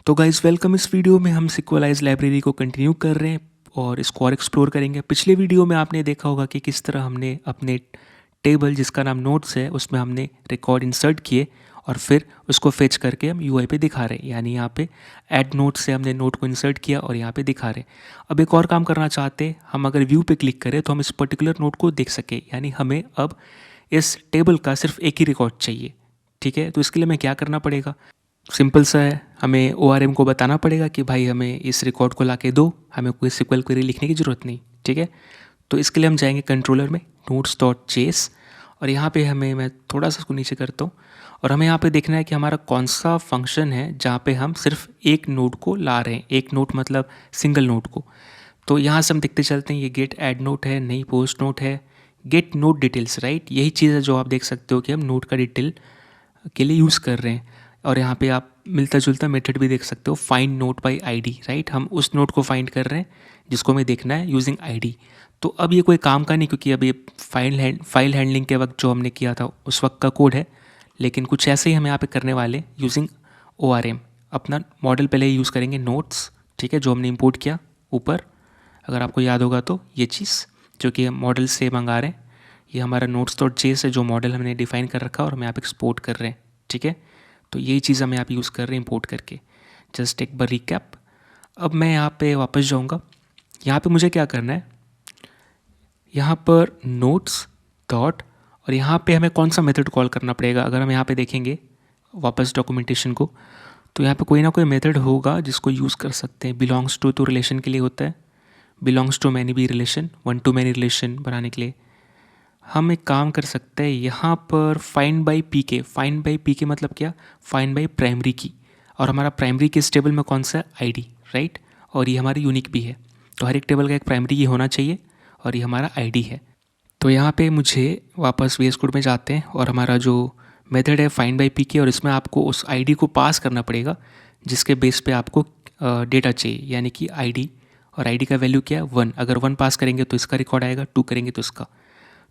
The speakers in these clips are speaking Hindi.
तो गाइज़ वेलकम। इस वीडियो में हम सिक्वलाइज लाइब्रेरी को कंटिन्यू कर रहे हैं और इसको और एक्सप्लोर करेंगे। पिछले वीडियो में आपने देखा होगा कि किस तरह हमने अपने टेबल जिसका नाम नोट्स है उसमें हमने रिकॉर्ड इंसर्ट किए और फिर उसको फेच करके हम यूआई पे दिखा रहे हैं। यानी यहाँ पे ऐड नोट से हमने नोट को इंसर्ट किया और यहाँ पे दिखा रहे हैं। अब एक और काम करना चाहते हैं हम, अगर व्यू पे क्लिक करें तो हम इस पर्टिकुलर नोट को देख सकें। यानी हमें अब इस टेबल का सिर्फ एक ही रिकॉर्ड चाहिए। ठीक है, तो इसके लिए हमें क्या करना पड़ेगा? सिंपल सा है, हमें ORM को बताना पड़ेगा कि भाई हमें इस रिकॉर्ड को ला के दो, हमें कोई सिक्वल क्वेरी लिखने की ज़रूरत नहीं। ठीक है, तो इसके लिए हम जाएंगे कंट्रोलर में notes.js और यहाँ पे मैं थोड़ा सा इसको नीचे करता हूँ और हमें यहाँ पे देखना है कि हमारा कौन सा फंक्शन है जहाँ पे हम सिर्फ एक नोड को ला रहे हैं। एक नोड मतलब सिंगल नोड को। तो यहाँ से हम देखते चलते हैं, ये गेट ऐड नोट है, नई पोस्ट नोट है, गेट नोट डिटेल्स, राइट। यही चीज़ है जो आप देख सकते हो कि हम नोट का डिटेल के लिए यूज़ कर रहे हैं। और यहाँ पे आप मिलता जुलता मेथड भी देख सकते हो, find note bye ID, right. हम उस नोट को फाइंड कर रहे हैं जिसको हमें देखना है यूजिंग आईडी। तो अब ये कोई काम का नहीं, क्योंकि अब ये फाइल हैंडलिंग के वक्त जो हमने किया था उस वक्त का कोड है, लेकिन कुछ ऐसे ही हम यहाँ पे करने वाले यूजिंग ORM। अपना मॉडल पहले यूज़ करेंगे नोट्स, ठीक है, जो हमने इंपोर्ट किया ऊपर। अगर आपको याद होगा तो ये चीज़ जो कि हम मॉडल से मंगा रहे हैं, ये हमारा notes.js है जो मॉडल हमने डिफाइन कर रखा है और हम यहाँ पे एक्सपोर्ट कर रहे हैं। ठीक है, तो यही चीज़ हम यहाँ पे यूज़ कर रहे हैं इंपोर्ट करके। जस्ट एक बार रिकैप। अब मैं यहाँ पे वापस जाऊँगा। यहाँ पे मुझे क्या करना है, यहाँ पर नोट्स डॉट और यहाँ पे हमें कौन सा मेथड कॉल करना पड़ेगा। अगर हम यहाँ पे देखेंगे वापस डॉक्यूमेंटेशन को, तो यहाँ पे कोई ना कोई मेथड होगा जिसको यूज़ कर सकते हैं। बिलोंग्स टू तो रिलेशन के लिए होता है, बिलोंग्स टू मैनी भी relation, one two many relation बनाने के लिए हम एक काम कर सकते हैं। यहाँ पर फाइंड बाई पी के, फाइंड बाई पी के मतलब क्या, फाइंड बाई प्राइमरी की। और हमारा प्राइमरी की इस टेबल में कौन सा है, आईडी, राइट। और ये हमारी यूनिक भी है, तो हर एक टेबल का एक प्राइमरी की होना चाहिए और ये हमारा आईडी है। तो यहाँ पे मुझे वापस VS कोड में जाते हैं और हमारा जो मेथड है फाइंड बाई पी के, और इसमें आपको उस आईडी को पास करना पड़ेगा जिसके बेस पे आपको डेटा चाहिए, यानी कि आईडी। और आईडी का वैल्यू क्या है, 1। अगर 1 पास करेंगे तो इसका रिकॉर्ड आएगा, 2 करेंगे तो इसका।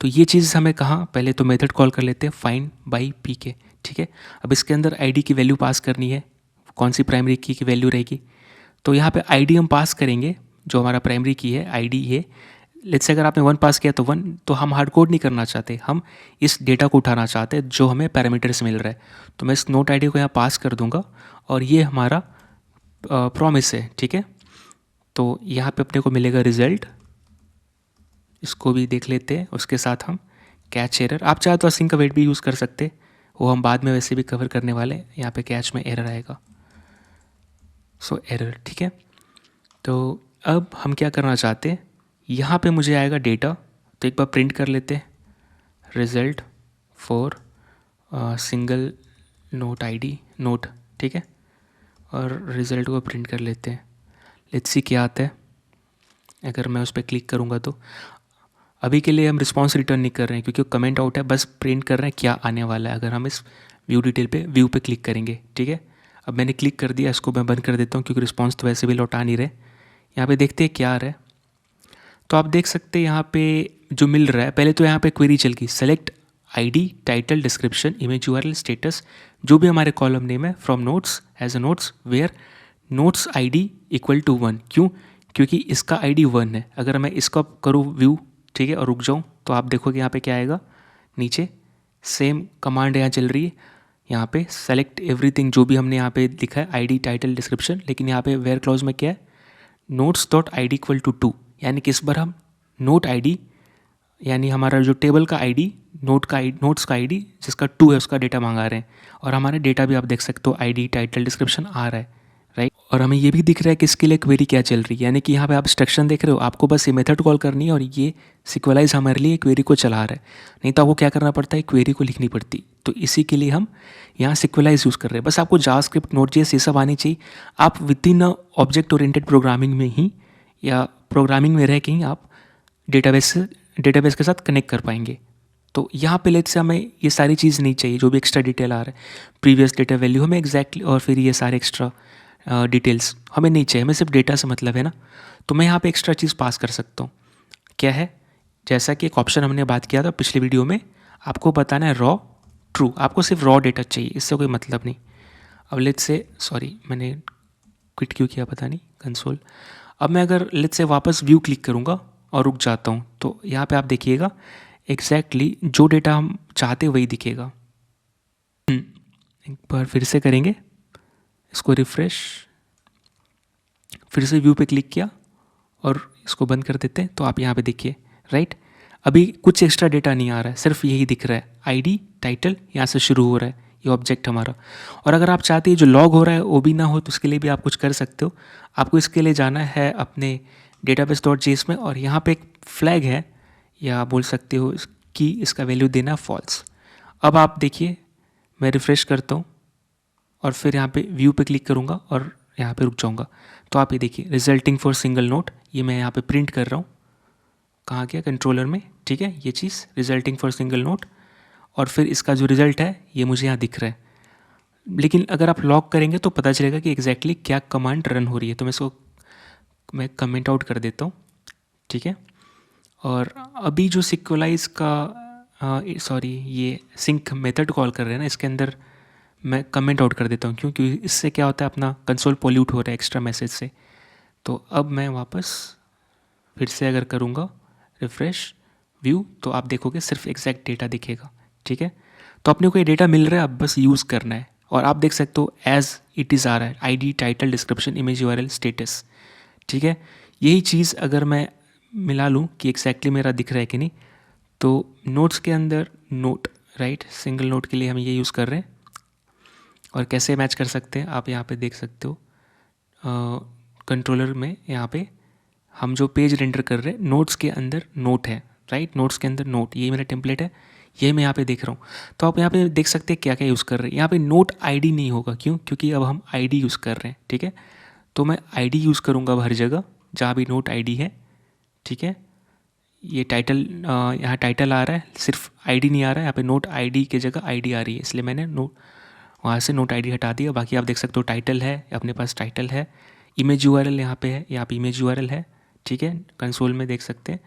तो ये चीज़ हमें कहाँ, पहले तो मेथड कॉल कर लेते हैं फाइंड बाई पी के। ठीक है, अब इसके अंदर आईडी की वैल्यू पास करनी है, कौन सी प्राइमरी की वैल्यू रहेगी। तो यहाँ पे आईडी हम पास करेंगे, जो हमारा प्राइमरी की है आईडी है। लेट्स से अगर आपने 1 पास किया तो 1, तो हम हार्ड कोड नहीं करना चाहते, हम इस डेटा को उठाना चाहते हैं जो हमें पैरामीटर से मिल रहा है। तो मैं इस नोट आईडी को यहाँ पास कर दूंगा और ये हमारा प्रॉमिस है। ठीक है, तो यहाँ पे अपने को मिलेगा रिजल्ट, इसको भी देख लेते हैं। उसके साथ हम कैच एरर, आप चाहे तो असिंक का वेट भी यूज़ कर सकते, वो हम बाद में वैसे भी कवर करने वाले हैं। यहाँ पे कैच में एरर आएगा, सो एरर। ठीक है, तो अब हम क्या करना चाहते हैं, यहाँ पे मुझे आएगा डेटा, तो एक बार प्रिंट कर लेते हैं result for single note ID note. ठीक है, और रिज़ल्ट को प्रिंट कर लेते हैं। लेट्स सी क्या आता है। अगर मैं उस पर क्लिक करूँगा तो अभी के लिए हम रिस्पांस रिटर्न नहीं कर रहे हैं क्योंकि कमेंट आउट है, बस प्रिंट कर रहे हैं क्या आने वाला है। अगर हम इस व्यू डिटेल पे व्यू पे क्लिक करेंगे, ठीक है, अब मैंने क्लिक कर दिया, इसको मैं बंद कर देता हूँ क्योंकि रिस्पांस तो वैसे भी लौटा नहीं रहे। यहाँ पे देखते हैं क्या आ रहा है। तो आप देख सकते हैं यहाँ पे जो मिल रहा है, पहले तो यहाँ पे क्वेरी चल गई, select ID title description image URL status, जो भी हमारे कॉलम नेम है from notes as a notes where notes ID equal to 1। क्यों, क्योंकि इसका आईडी 1 है। अगर मैं इसका करूँ व्यू, ठीक है, और रुक जाऊँ तो आप देखोगे यहाँ पे क्या आएगा, नीचे सेम कमांड यहाँ चल रही है। यहाँ पे सेलेक्ट एवरीथिंग, जो भी हमने यहाँ पे लिखा है आईडी टाइटल डिस्क्रिप्शन, लेकिन यहाँ पे वेयर क्लॉज में क्या है, notes dot ID equal to 2। यानी कि इस बार हम नोट आईडी, यानी हमारा जो टेबल का आईडी, नोट्स का आईडी जिसका 2 है उसका डेटा मंगा रहे हैं। और हमारे डेटा भी आप देख सकते हो, आईडी टाइटल डिस्क्रिप्शन आ रहा है, राइट। और हमें ये भी दिख रहा है कि इसके लिए क्वेरी क्या चल रही है, यानी कि यहाँ पे आप इंस्ट्रक्शन देख रहे हो, आपको बस ये मेथड कॉल करनी है और ये सिक्वलाइज हमारे लिए क्वेरी को चला रहा है। नहीं तो आपको क्या करना पड़ता है, क्वेरी को लिखनी पड़ती। तो इसी के लिए हम यहाँ सिक्वलाइज यूज़ कर रहे हैं। बस आपको जावास्क्रिप्ट, नोड.js ये सब आनी चाहिए। आप with in object oriented programming में ही या प्रोग्रामिंग में रह के ही आप डेटाबेस के साथ कनेक्ट कर पाएंगे। तो यहाँ पे लेट से हमें ये सारी चीज़ नहीं चाहिए, जो भी एक्स्ट्रा डिटेल आ रहा है, प्रीवियस डेटा वैल्यू हमें एग्जैक्टली, और फिर ये सारे एक्स्ट्रा डिटेल्स हमें नहीं चाहिए, हमें सिर्फ डेटा से मतलब है ना। तो मैं यहाँ पे एक्स्ट्रा चीज़ पास कर सकता हूँ। क्या है, जैसा कि एक ऑप्शन हमने बात किया था पिछले वीडियो में, आपको बताना है रॉ ट्रू, आपको सिर्फ रॉ डेटा चाहिए, इससे कोई मतलब नहीं। अब लेट्स से, सॉरी मैंने क्विट क्यों किया पता नहीं, कंसोल। अब मैं अगर लेट्स से वापस व्यू क्लिक करूँगा और रुक जाता हूँ, तो यहाँ पे आप देखिएगा एग्जैक्टली जो डेटा हम चाहते वही दिखेगा। एक बार फिर से करेंगे इसको रिफ़्रेश, फिर से व्यू पे क्लिक किया और इसको बंद कर देते हैं, तो आप यहाँ पे देखिए राइट, अभी कुछ एक्स्ट्रा डेटा नहीं आ रहा है, सिर्फ यही दिख रहा है, आईडी टाइटल यहाँ से शुरू हो रहा है ये ऑब्जेक्ट हमारा। और अगर आप चाहते हैं जो लॉग हो रहा है वो भी ना हो, तो उसके लिए भी आप कुछ कर सकते हो। आपको इसके लिए जाना है अपने database.js में, और यहाँ पे एक फ्लैग है, या बोल सकते हो कि इसका वैल्यू देना फॉल्स। अब आप देखिए मैं रिफ़्रेश करता हूँ और फिर यहाँ पे व्यू पे क्लिक करूँगा और यहाँ पे रुक जाऊँगा, तो आप ये देखिए रिजल्टिंग फॉर सिंगल नोट, ये मैं यहाँ पे प्रिंट कर रहा हूँ, कहाँ गया कंट्रोलर में, ठीक है, ये चीज़ रिजल्टिंग फॉर सिंगल नोट, और फिर इसका जो रिज़ल्ट है ये मुझे यहाँ दिख रहा है। लेकिन अगर आप लॉग करेंगे तो पता चलेगा कि एग्जैक्टली क्या कमांड रन हो रही है। तो मैं कमेंट आउट कर देता हूँ, ठीक है। और अभी जो सिक्वलाइज का सॉरी ये सिंक मेथड कॉल कर रहे हैं ना, इसके अंदर मैं कमेंट आउट कर देता हूँ, क्योंकि इससे क्या होता है अपना कंसोल पॉल्यूट हो रहा है एक्स्ट्रा मैसेज से। तो अब मैं वापस फिर से अगर करूँगा रिफ़्रेश व्यू, तो आप देखोगे सिर्फ एग्जैक्ट डेटा दिखेगा, ठीक है। तो अपने को ये डेटा मिल रहा है, अब बस यूज़ करना है। और आप देख सकते हो एज इट इज़ आ रहा है, ID title description image URL status, ठीक है। यही चीज़ अगर मैं मिला लूँ कि एग्जैक्टली मेरा दिख रहा है कि नहीं, तो नोट्स के अंदर नोट राइट, सिंगल नोट के लिए हम ये यूज़ कर रहे हैं। और कैसे मैच कर सकते हैं आप यहाँ पे देख सकते हो, कंट्रोलर में यहाँ पे हम जो पेज रेंडर कर रहे हैं नोट्स के अंदर नोट है, राइट, नोट्स के अंदर नोट, ये मेरा टेम्पलेट है, ये मैं यहाँ पे देख रहा हूँ। तो आप यहाँ पे देख सकते हैं क्या क्या यूज़ कर रहे हैं। यहाँ पे नोट आईडी नहीं होगा, क्यों, क्योंकि अब हम आईडी यूज़ कर रहे हैं, ठीक है। तो मैं आईडी यूज़ करूँगा अब हर जगह जहाँ भी नोट आईडी है, ठीक है। ये टाइटल यहाँ टाइटल आ रहा है, सिर्फ आईडी नहीं आ रहा है, यहाँ पे नोट आईडी की जगह आईडी आ रही है, इसलिए मैंने नोट वहाँ से नोट आईडी हटा दिया। बाकी आप देख सकते हो टाइटल है, अपने पास टाइटल है, इमेज यूआरएल यहाँ पे है, यहाँ पे इमेज यूआरएल है, ठीक है, कंसोल में देख सकते हैं।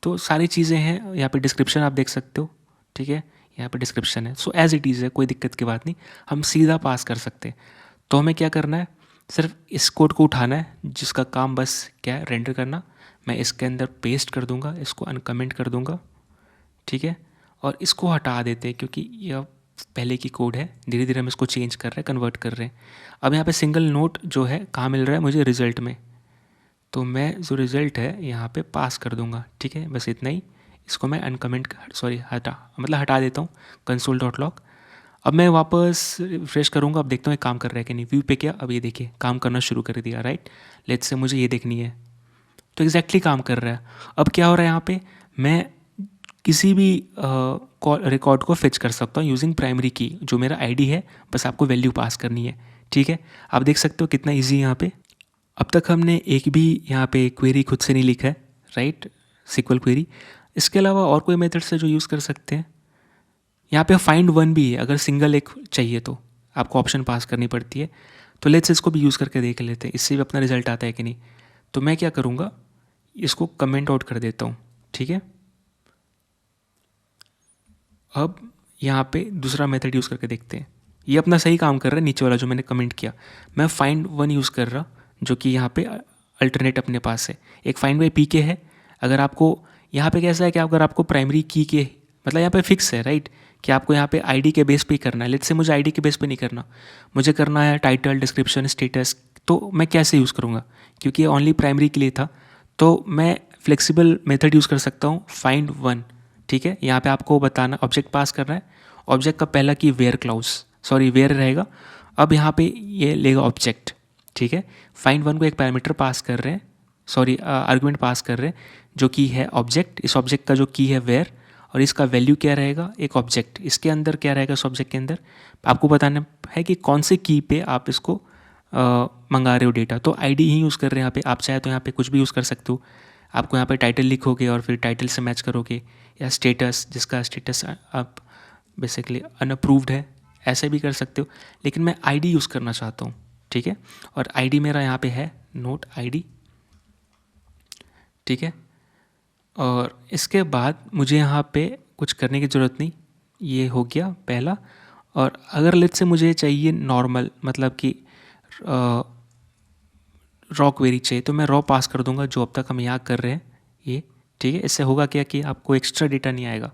तो सारी चीज़ें हैं, यहाँ पे डिस्क्रिप्शन आप देख सकते हो, ठीक है, यहाँ पे डिस्क्रिप्शन है। सो एज इट इज़ है, कोई दिक्कत की बात नहीं, हम सीधा पास कर सकते हैं। तो हमें क्या करना है, सिर्फ इस कोड को उठाना है, जिसका काम बस क्या है, रेंडर करना। मैं इसके अंदर पेस्ट कर दूंगा, इसको अनकमेंट कर दूंगा, ठीक है। और इसको हटा देते हैं, क्योंकि यह पहले की कोड है, धीरे धीरे हम इसको चेंज कर रहे हैं, कन्वर्ट कर रहे हैं। अब यहाँ पे सिंगल नोट जो है कहाँ मिल रहा है मुझे, रिज़ल्ट में। तो मैं जो रिज़ल्ट है यहाँ पे पास कर दूंगा, ठीक है, बस इतना ही। इसको मैं अनकमेंट हटा देता हूँ, console.log। अब मैं वापस रिफ्रेश करूँगा, अब देखता हूँ ये काम कर रहा है कि नहीं। व्यू पे किया, अब ये देखिए काम करना शुरू कर दिया, राइट। लेट्स से मुझे ये देखनी है, तो एग्जैक्टली काम कर रहा है। अब क्या हो रहा है यहाँ पे, मैं किसी भी रिकॉर्ड को फेच कर सकता हूँ यूजिंग प्राइमरी की, जो मेरा आईडी है, बस आपको वैल्यू पास करनी है, ठीक है। आप देख सकते हो कितना ईजी है यहाँ पे। अब तक हमने एक भी यहाँ पे क्वेरी खुद से नहीं लिखा है, राइट, सिक्वल क्वेरी। इसके अलावा और कोई मेथड से जो यूज़ कर सकते हैं, यहाँ पे फाइंड वन भी है, अगर सिंगल एक चाहिए तो आपको ऑप्शन पास करनी पड़ती है। तो लेट्स इसको भी यूज़ करके देख लेते हैं, इससे भी अपना रिजल्ट आता है कि नहीं। तो मैं क्या करूँगा, इसको कमेंट आउट कर देता हूँ, ठीक है। अब यहाँ पे दूसरा मेथड यूज़ करके देखते हैं, ये अपना सही काम कर रहा है, नीचे वाला जो मैंने कमेंट किया। मैं फाइंड वन यूज़ कर रहा, जो कि यहाँ पे अल्टरनेट अपने पास है। एक फाइंड बाई पी के है, अगर आपको यहाँ पे कैसा है कि अगर आपको प्राइमरी की के मतलब यहाँ पे फिक्स है, राइट, कि आपको यहाँ पे आईडी के बेस पे ही करना है। लेट्स से मुझे आईडी के बेस पे नहीं करना, मुझे करना है टाइटल, डिस्क्रिप्शन, स्टेटस। तो मैं कैसे यूज़ करूँगा, क्योंकि ये ओनली प्राइमरी के लिए था। तो मैं फ्लेक्सिबल मेथड यूज़ कर सकता हूँ, फाइंड वन, ठीक है। यहाँ पे आपको बताना, ऑब्जेक्ट पास करना है, ऑब्जेक्ट का पहला की वेयर वेयर रहेगा। अब यहाँ पे ये लेगा ऑब्जेक्ट, ठीक है। फाइंड वन को एक पैरामीटर पास कर रहे हैं, आर्गुमेंट पास कर रहे हैं, जो की है ऑब्जेक्ट। इस ऑब्जेक्ट का जो की है वेयर, और इसका वैल्यू क्या रहेगा, एक ऑब्जेक्ट। इसके अंदर क्या रहेगा, इस ऑब्जेक्ट के अंदर आपको बताना है कि कौन से की पे आप इसको मंगा रहे हो डेटा। तो आईडी ही यूज़ कर रहे हैं यहाँ पे। आप चाहे तो यहाँ पे कुछ भी यूज़ कर सकते हो। आपको यहाँ पे टाइटल लिखोगे और फिर टाइटल से मैच करोगे, या स्टेटस, जिसका स्टेटस आप बेसिकली अनअप्रूव्ड है, ऐसे भी कर सकते हो। लेकिन मैं आईडी यूज़ करना चाहता हूँ, ठीक है। और आईडी मेरा यहाँ पे है नोट आईडी, ठीक है। और इसके बाद मुझे यहाँ पे कुछ करने की ज़रूरत नहीं, ये हो गया पहला। और अगर लेट्स से मुझे चाहिए नॉर्मल, मतलब कि रॉ क्वेरी चाहिए, तो मैं रॉ पास कर दूंगा जो अब तक हम यहाँ कर रहे हैं ये, ठीक है। इससे होगा क्या कि आपको एक्स्ट्रा डेटा नहीं आएगा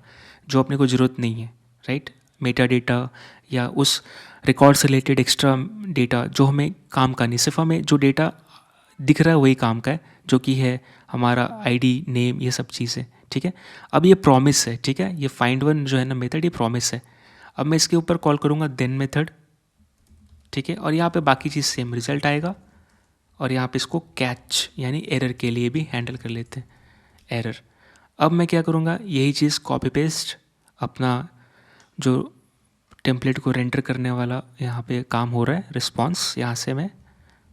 जो अपने को ज़रूरत नहीं है, राइट। मेटा डेटा या उस रिकॉर्ड से रिलेटेड एक्स्ट्रा डेटा जो हमें काम का नहीं, सिर्फ हमें जो डेटा दिख रहा है वही काम का है, जो कि है हमारा आईडी, नेम, ये सब चीज़ें, ठीक है। अब ये प्रॉमिस है, ठीक है, ये फाइंड वन जो है ना मेथड, ये प्रॉमिस है। अब मैं इसके ऊपर कॉल करूँगा देन मेथड, ठीक है, और यहाँ पे बाकी चीज़ सेम रिजल्ट आएगा। और यहाँ पे इसको कैच यानी एरर के लिए भी हैंडल कर लेते हैं, एरर। अब मैं क्या करूँगा, यही चीज़ कॉपी पेस्ट अपना जो टेम्पलेट को रेंडर करने वाला यहाँ पे काम हो रहा है, रिस्पॉन्स, यहाँ से मैं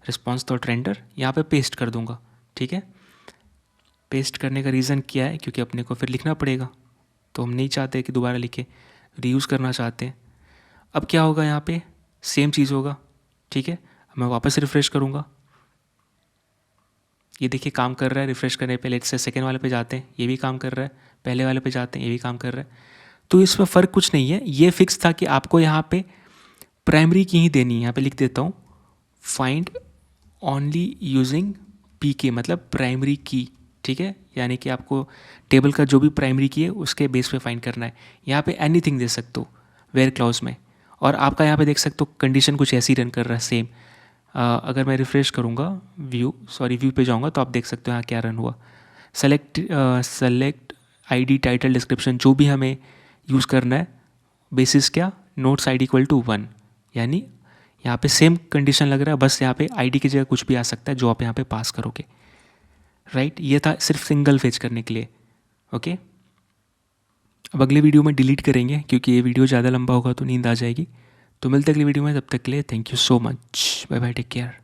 रिस्पॉन्स डॉट रेंडर यहाँ पे पेस्ट कर दूँगा, ठीक है। पेस्ट करने का रीज़न क्या है, क्योंकि अपने को फिर लिखना पड़ेगा, तो हम नहीं चाहते कि दोबारा लिखे, रीयूज़ करना चाहते हैं। अब क्या होगा, यहाँ पे सेम चीज़ होगा, ठीक है। मैं वापस रिफ़्रेश करूँगा, ये देखिए काम कर रहा है। रिफ़्रेश करने पे लेट्स से सेकेंड वाले पे जाते हैं, ये भी काम कर रहा है। पहले वाले पे जाते हैं, ये भी काम कर रहा है। तो इसमें फ़र्क कुछ नहीं है, ये फिक्स था कि आपको यहाँ पे प्राइमरी की ही देनी है। यहाँ पे लिख देता हूँ फाइंड ओनली यूजिंग पीके, मतलब प्राइमरी की, ठीक है। यानी कि आपको टेबल का जो भी प्राइमरी की है उसके बेस पे फाइंड करना है। यहाँ पे एनीथिंग दे सकते हो वेयर क्लॉज में, और आपका यहाँ पे देख सकते हो कंडीशन कुछ ऐसी रन कर रहा है सेम। अगर मैं रिफ़्रेश करूँगा व्यू पे जाऊँगा तो आप देख सकते हो यहाँ क्या रन हुआ। सेलेक्ट आईडी टाइटल डिस्क्रिप्शन, जो भी हमें यूज़ करना है, बेसिस क्या, नोट्स आईडी इक्वल टू 1, यानी यहाँ पे सेम कंडीशन लग रहा है, बस यहाँ पे आईडी की जगह कुछ भी आ सकता है जो आप यहाँ पे पास करोगे, राइट। ये था सिर्फ सिंगल फेज करने के लिए, ओके। अब अगले वीडियो में डिलीट करेंगे क्योंकि ये वीडियो ज़्यादा लंबा होगा तो नींद आ जाएगी। तो मिलते अगली वीडियो में, तब तक के लिए thank you so much, bye bye, take care.